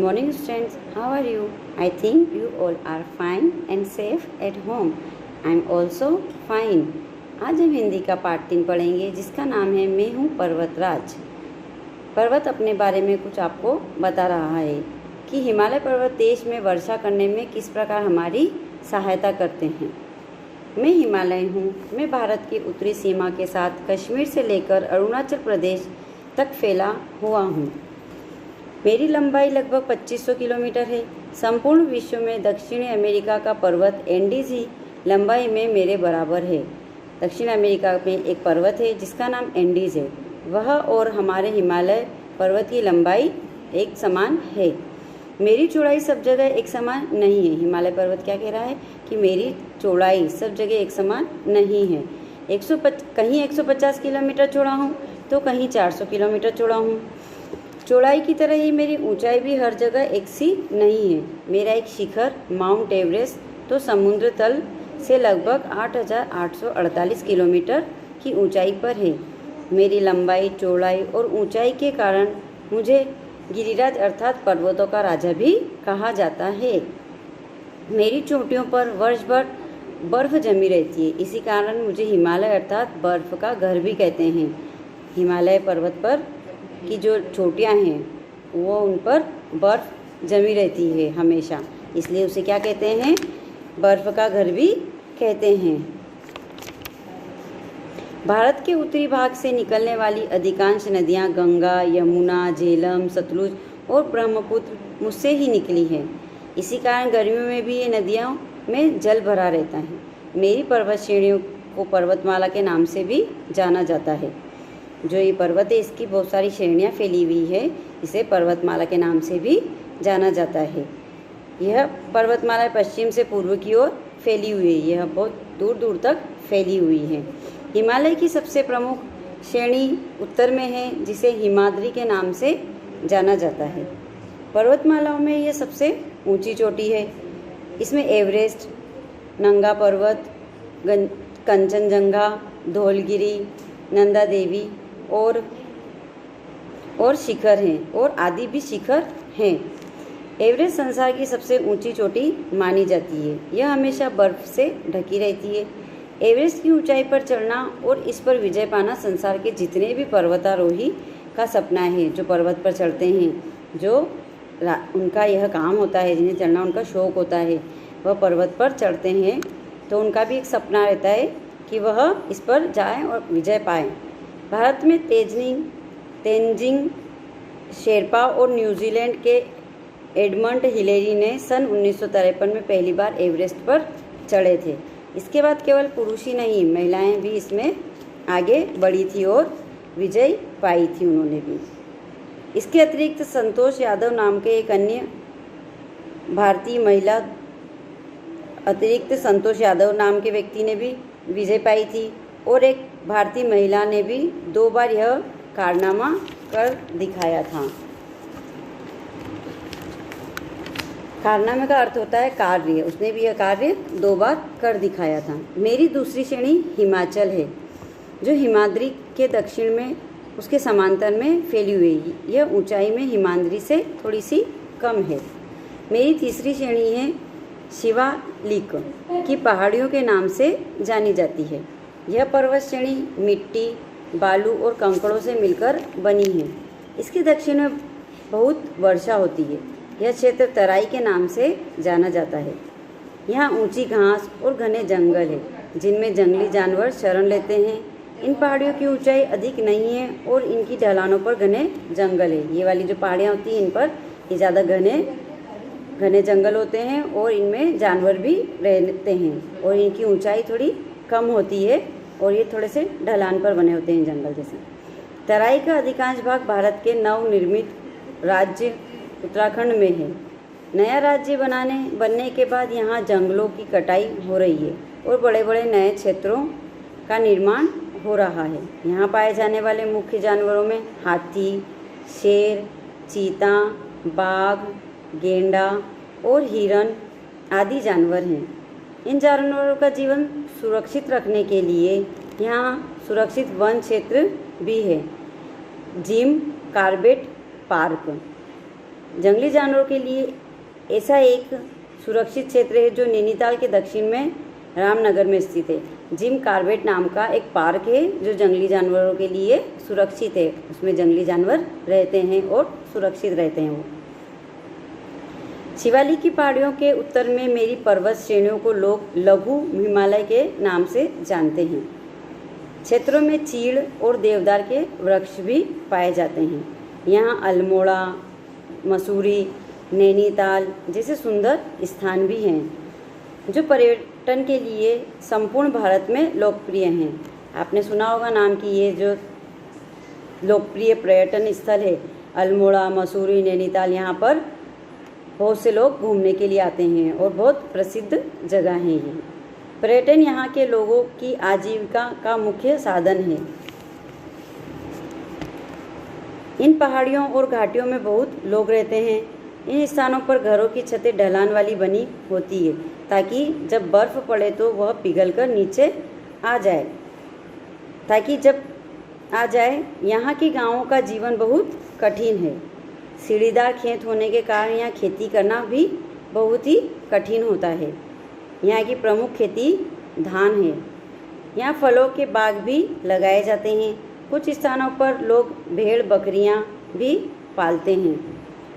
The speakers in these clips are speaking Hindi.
morning students, how are you? I think you all are fine and safe at home. I am also fine. आज हम हिंदी का पाठ 3 पढ़ेंगे जिसका नाम है मैं हूँ पर्वतराज। पर्वत अपने बारे में कुछ आपको बता रहा है कि हिमालय पर्वत देश में वर्षा करने में किस प्रकार हमारी सहायता करते हैं। मैं हिमालय हूँ। मैं भारत की उत्तरी सीमा के साथ कश्मीर से लेकर अरुणाचल प्रदेश तक फैला हुआ हूँ। मेरी लंबाई लगभग 2500 किलोमीटर है। संपूर्ण विश्व में दक्षिणी अमेरिका का पर्वत एंडीज ही लंबाई में मेरे बराबर है। दक्षिण अमेरिका में एक पर्वत है जिसका नाम एंडीज है। वह और हमारे हिमालय पर्वत की लंबाई एक समान है। मेरी चौड़ाई सब जगह एक समान नहीं है। हिमालय पर्वत क्या कह रहा है कि मेरी चौड़ाई सब जगह एक समान नहीं है। कहीं 150 किलोमीटर चौड़ा हूँ तो कहीं 400 किलोमीटर चौड़ा हूँ। चौड़ाई की तरह ही मेरी ऊंचाई भी हर जगह एक सी नहीं है। मेरा एक शिखर माउंट एवरेस्ट तो समुद्र तल से लगभग 8,848 किलोमीटर की ऊंचाई पर है। मेरी लंबाई, चौड़ाई और ऊंचाई के कारण मुझे गिरिराज अर्थात पर्वतों का राजा भी कहा जाता है। मेरी चोटियों पर वर्ष भर बर्फ जमी रहती है। इसी कारण मुझे हिमालय अर्थात बर्फ का घर भी कहते हैं। हिमालय पर्वत पर की जो चोटियाँ हैं वो उन पर बर्फ़ जमी रहती है हमेशा, इसलिए उसे क्या कहते हैं, बर्फ़ का घर भी कहते हैं। भारत के उत्तरी भाग से निकलने वाली अधिकांश नदियाँ गंगा, यमुना, झेलम, सतलुज और ब्रह्मपुत्र मुझसे ही निकली है। इसी कारण गर्मियों में भी ये नदियों में जल भरा रहता है। मेरी पर्वत श्रेणियों को पर्वतमाला के नाम से भी जाना जाता है। जो ये पर्वत है इसकी बहुत सारी श्रेणियाँ फैली हुई है, इसे पर्वतमाला के नाम से भी जाना जाता है। यह पर्वतमाला पश्चिम से पूर्व की ओर फैली हुई है। यह बहुत दूर दूर तक फैली हुई है। हिमालय की सबसे प्रमुख श्रेणी उत्तर में है जिसे हिमाद्री के नाम से जाना जाता है। पर्वतमालाओं में यह सबसे ऊंची चोटी है। इसमें एवरेस्ट, नंगा पर्वत, कंचनजंगा, धौलगिरी, नंदा देवी और शिखर हैं और आदि भी शिखर हैं। एवरेस्ट संसार की सबसे ऊंची चोटी मानी जाती है। यह हमेशा बर्फ से ढकी रहती है। एवरेस्ट की ऊंचाई पर चढ़ना और इस पर विजय पाना संसार के जितने भी पर्वतारोही का सपना है। जो पर्वत पर चढ़ते हैं, जो उनका यह काम होता है, जिन्हें चढ़ना उनका शौक़ होता है, वह पर्वत पर चढ़ते हैं तो उनका भी एक सपना रहता है कि वह इस पर जाएं और विजय पाएं। भारत में तेंजिंग शेरपा और न्यूजीलैंड के एडमंड हिलेरी ने सन 1953 में पहली बार एवरेस्ट पर चढ़े थे। इसके बाद केवल पुरुष ही नहीं, महिलाएं भी इसमें आगे बढ़ी थी और विजय पाई थी उन्होंने भी। इसके अतिरिक्त संतोष यादव नाम के एक अन्य भारतीय महिला संतोष यादव नाम के व्यक्ति ने भी विजय पाई थी और एक भारतीय महिला ने भी 2 बार यह कारनामा कर दिखाया था। कारनामे का अर्थ होता है कार्य। उसने भी यह कार्य 2 बार कर दिखाया था। मेरी दूसरी श्रेणी हिमाचल है जो हिमाद्री के दक्षिण में उसके समांतर में फैली हुई है। यह ऊंचाई में हिमाद्री से थोड़ी सी कम है। मेरी तीसरी श्रेणी है शिवालिक की पहाड़ियों के नाम से जानी जाती है। यह पर्वत श्रेणी मिट्टी, बालू और कंकड़ों से मिलकर बनी है। इसके दक्षिण में बहुत वर्षा होती है। यह क्षेत्र तराई के नाम से जाना जाता है। यहाँ ऊंची घास और घने जंगल है जिनमें जंगली जानवर शरण लेते हैं। इन पहाड़ियों की ऊंचाई अधिक नहीं है और इनकी ढलानों पर घने जंगल है। ये वाली जो पहाड़ियाँ होती हैं इन पर ये ज़्यादा घने जंगल होते हैं और इनमें जानवर भी रहते हैं और इनकी ऊंचाई थोड़ी कम होती है और ये थोड़े से ढलान पर बने होते हैं जंगल जैसे। तराई का अधिकांश भाग भारत के नवनिर्मित राज्य उत्तराखंड में है। नया राज्य बनने के बाद यहाँ जंगलों की कटाई हो रही है और बड़े बड़े नए क्षेत्रों का निर्माण हो रहा है। यहाँ पाए जाने वाले मुख्य जानवरों में हाथी, शेर, चीता, बाघ, गेंडा और हिरण आदि जानवर हैं। इन जानवरों का जीवन सुरक्षित रखने के लिए यहाँ सुरक्षित वन क्षेत्र भी है। जिम कॉर्बेट पार्क जंगली जानवरों के लिए ऐसा एक सुरक्षित क्षेत्र है जो नैनीताल के दक्षिण में रामनगर में स्थित है। जिम कॉर्बेट नाम का एक पार्क है जो जंगली जानवरों के लिए सुरक्षित है। उसमें जंगली जानवर रहते हैं और सुरक्षित रहते हैं। वो शिवालिक की पहाड़ियों के उत्तर में मेरी पर्वत श्रेणियों को लोग लघु हिमालय के नाम से जानते हैं। क्षेत्रों में चीड़ और देवदार के वृक्ष भी पाए जाते हैं। यहाँ अल्मोड़ा, मसूरी, नैनीताल जैसे सुंदर स्थान भी हैं जो पर्यटन के लिए संपूर्ण भारत में लोकप्रिय हैं। आपने सुना होगा नाम कि ये जो लोकप्रिय पर्यटन स्थल है अल्मोड़ा, मसूरी, नैनीताल, यहाँ पर बहुत से लोग घूमने के लिए आते हैं और बहुत प्रसिद्ध जगह है ये। पर्यटन यहाँ के लोगों की आजीविका का मुख्य साधन है। इन पहाड़ियों और घाटियों में बहुत लोग रहते हैं। इन स्थानों पर घरों की छतें ढलान वाली बनी होती है ताकि जब बर्फ़ पड़े तो वह पिघलकर नीचे आ जाए। यहाँ के गांवों का जीवन बहुत कठिन है। सीढ़ीदार खेत होने के कारण यहाँ खेती करना भी बहुत ही कठिन होता है। यहाँ की प्रमुख खेती धान है। यहाँ फलों के बाग भी लगाए जाते हैं। कुछ स्थानों पर लोग भेड़ बकरियाँ भी पालते हैं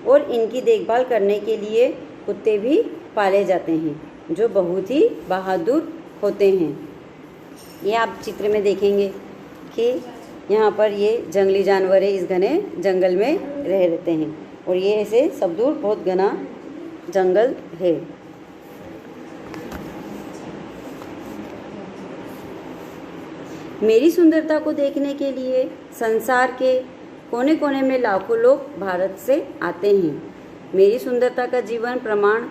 और इनकी देखभाल करने के लिए कुत्ते भी पाले जाते हैं जो बहुत ही बहादुर होते हैं। ये आप चित्र में देखेंगे कि यहाँ पर ये जंगली जानवर इस घने जंगल में रहते हैं और ये ऐसे सब दूर बहुत घना जंगल है। मेरी सुंदरता को देखने के लिए संसार के कोने कोने में लाखों लोग भारत से आते हैं। मेरी सुंदरता का जीवन प्रमाण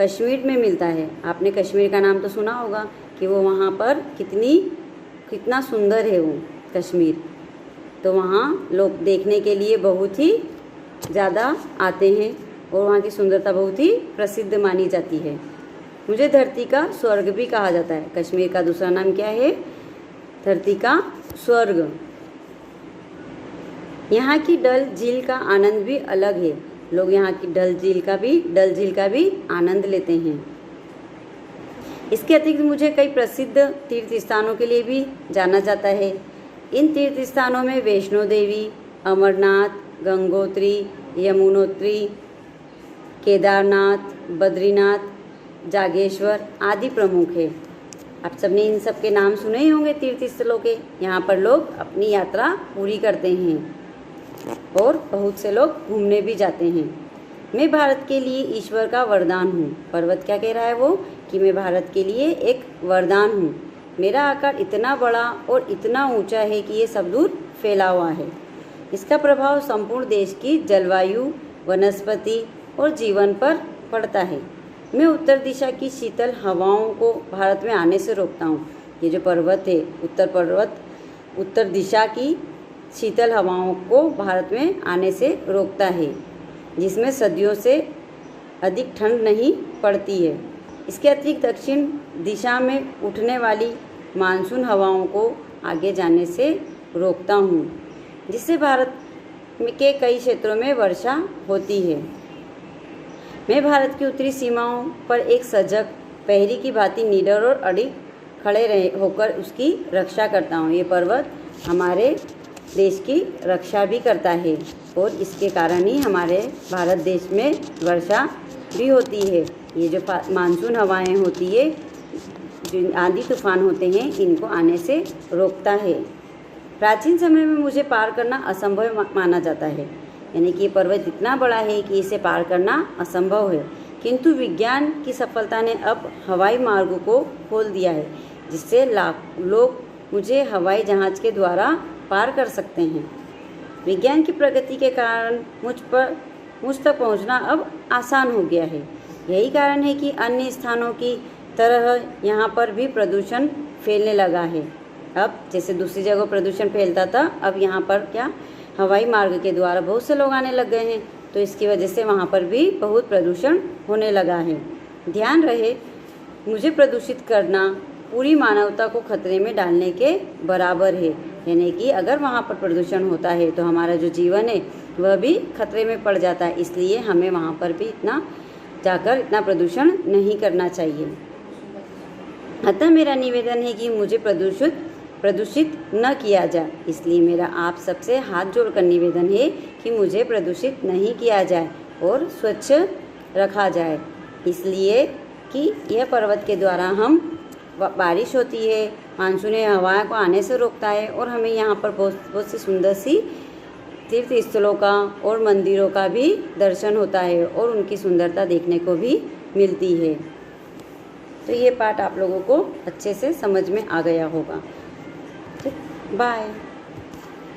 कश्मीर में मिलता है। आपने कश्मीर का नाम तो सुना होगा कि वो वहाँ पर कितना सुंदर है वो कश्मीर। तो वहाँ लोग देखने के लिए बहुत ही ज़्यादा आते हैं और वहाँ की सुंदरता बहुत ही प्रसिद्ध मानी जाती है। मुझे धरती का स्वर्ग भी कहा जाता है। कश्मीर का दूसरा नाम क्या है? धरती का स्वर्ग। यहाँ की डल झील का आनंद भी अलग है। लोग यहाँ की डल झील का भी आनंद लेते हैं। इसके अतिरिक्त मुझे कई प्रसिद्ध तीर्थ स्थानों के लिए भी जाना जाता है। इन तीर्थ स्थानों में वैष्णो देवी, अमरनाथ, गंगोत्री, यमुनोत्री, केदारनाथ, बद्रीनाथ, जागेश्वर आदि प्रमुख है। आप सबने इन सब के नाम सुने ही होंगे तीर्थ स्थलों के। यहाँ पर लोग अपनी यात्रा पूरी करते हैं और बहुत से लोग घूमने भी जाते हैं। मैं भारत के लिए ईश्वर का वरदान हूँ। पर्वत क्या कह रहा है वो? कि मैं भारत के लिए एक वरदान हूँ। मेरा आकार इतना बड़ा और इतना ऊंचा है कि ये सब दूर फैला हुआ है। इसका प्रभाव संपूर्ण देश की जलवायु, वनस्पति और जीवन पर पड़ता है। मैं उत्तर दिशा की शीतल हवाओं को भारत में आने से रोकता हूँ। ये जो पर्वत है उत्तर दिशा की शीतल हवाओं को भारत में आने से रोकता है, जिसमें सदियों से अधिक ठंड नहीं पड़ती है। इसके अतिरिक्त दक्षिण दिशा में उठने वाली मानसून हवाओं को आगे जाने से रोकता हूँ, जिससे भारत के कई क्षेत्रों में वर्षा होती है। मैं भारत की उत्तरी सीमाओं पर एक सजग प्रहरी की भांति निडर और अडिग खड़े होकर उसकी रक्षा करता हूँ। ये पर्वत हमारे देश की रक्षा भी करता है और इसके कारण ही हमारे भारत देश में वर्षा भी होती है। ये जो मानसून हवाएं होती है, जो आंधी तूफान होते हैं, इनको आने से रोकता है। प्राचीन समय में मुझे पार करना असंभव माना जाता है, यानी कि ये पर्वत इतना बड़ा है कि इसे पार करना असंभव है। किंतु विज्ञान की सफलता ने अब हवाई मार्गों को खोल दिया है, जिससे लोग मुझे हवाई जहाज़ के द्वारा पार कर सकते हैं। विज्ञान की प्रगति के कारण मुझ तक पहुंचना अब आसान हो गया है। यही कारण है कि अन्य स्थानों की तरह यहाँ पर भी प्रदूषण फैलने लगा है। अब जैसे दूसरी जगह प्रदूषण फैलता था, अब यहाँ पर क्या हवाई मार्ग के द्वारा बहुत से लोग आने लग गए हैं, तो इसकी वजह से वहाँ पर भी बहुत प्रदूषण होने लगा है। ध्यान रहे, मुझे प्रदूषित करना पूरी मानवता को खतरे में डालने के बराबर है। यानी कि अगर वहाँ पर प्रदूषण होता है तो हमारा जो जीवन है वह भी खतरे में पड़ जाता है। इसलिए हमें वहाँ पर भी इतना प्रदूषण नहीं करना चाहिए। अतः मेरा निवेदन है कि मुझे प्रदूषित न किया जाए। इसलिए मेरा आप सबसे हाथ जोड़कर निवेदन है कि मुझे प्रदूषित नहीं किया जाए और स्वच्छ रखा जाए। इसलिए कि यह पर्वत के द्वारा हम बारिश होती है, मानसून हवा को आने से रोकता है और हमें यहाँ पर बहुत सी सुंदर सी तीर्थ स्थलों का और मंदिरों का भी दर्शन होता है और उनकी सुंदरता देखने को भी मिलती है। तो ये पाठ आप लोगों को अच्छे से समझ में आ गया होगा। ठीक, बाय।